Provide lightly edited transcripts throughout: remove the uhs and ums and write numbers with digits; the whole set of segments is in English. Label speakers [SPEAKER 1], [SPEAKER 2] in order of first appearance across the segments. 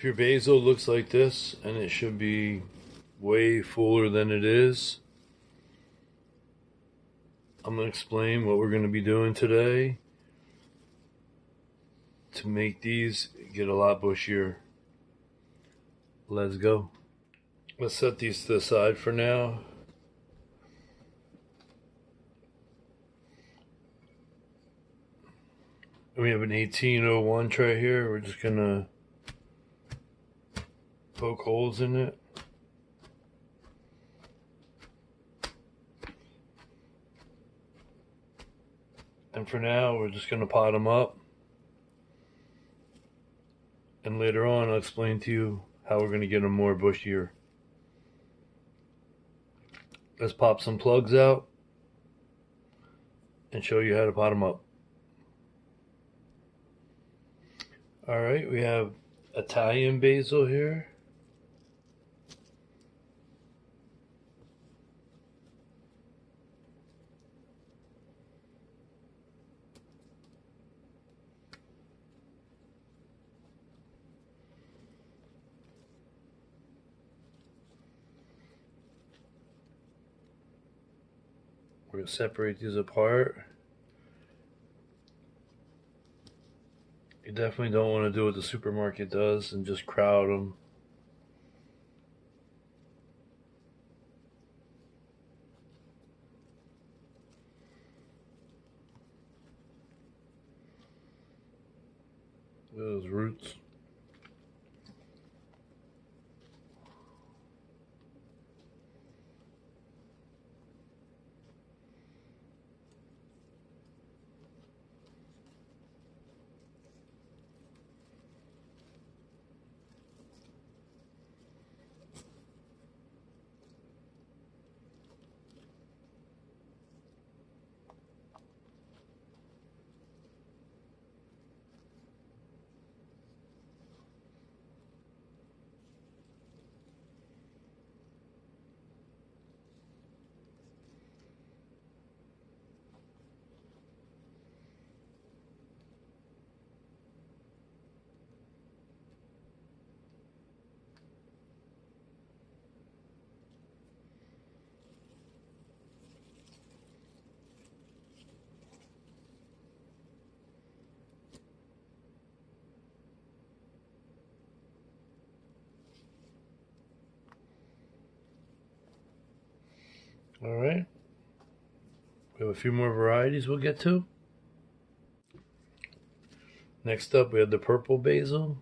[SPEAKER 1] your basil looks like this, and it should be way fuller than it is, I'm going to explain what we're going to be doing today to make these get a lot bushier. Let's go. Let's set these to the side for now. We have an 1801 tray here. We're just going to poke holes in it. And for now, we're just going to pot them up. And later on, I'll explain to you how we're going to get them more bushier. Let's pop some plugs out and show you how to pot them up. Alright, we have Italian basil here. We're going to separate these apart. You definitely don't want to do what the supermarket does and just crowd them. Look at those roots. Alright. We have a few more varieties we'll get to. Next up, we have the purple basil.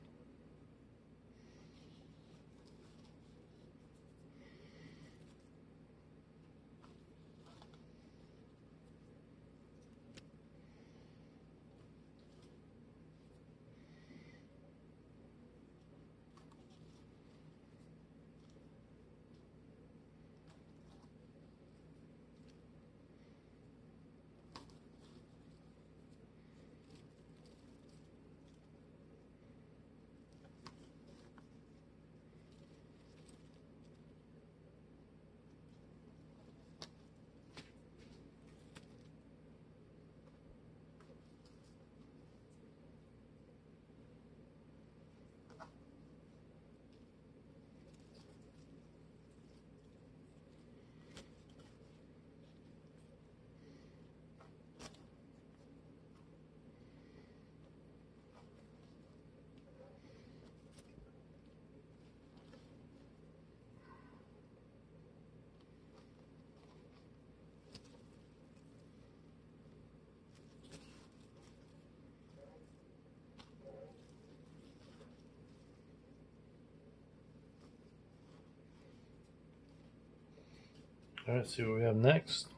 [SPEAKER 1] Alright, let's see what we have next.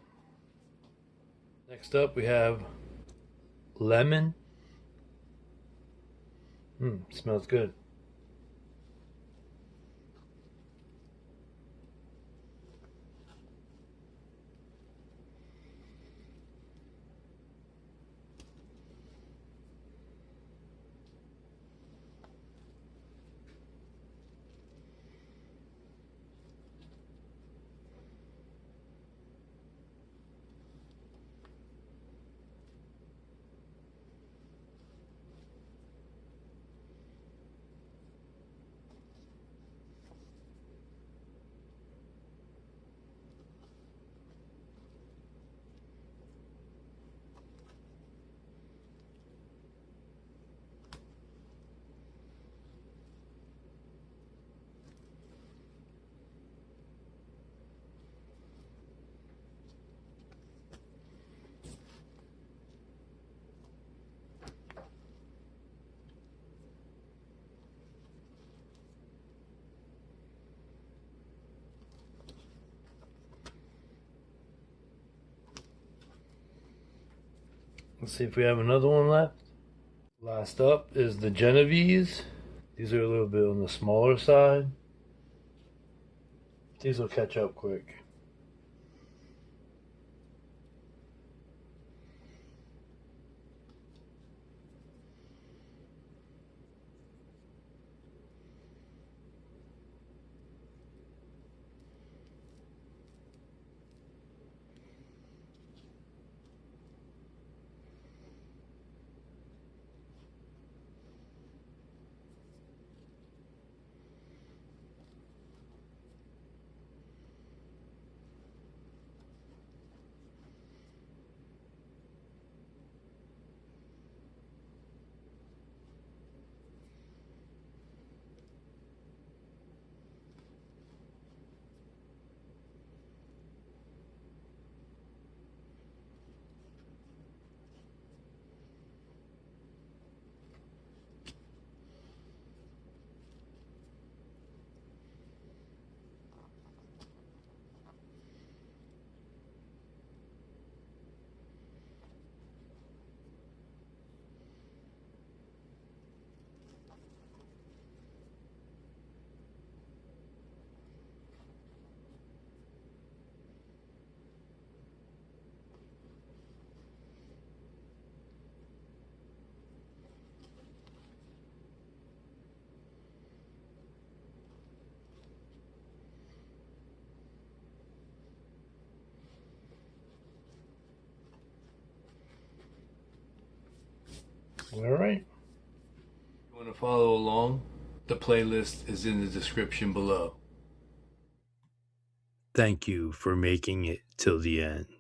[SPEAKER 1] Next up, we have lemon. Smells good. Let's see if we have another one left. Last up is the Genovese. These are a little bit on the smaller side. These will catch up quick. Alright. If you want to follow along, the playlist is in the description below. Thank you for making it till the end.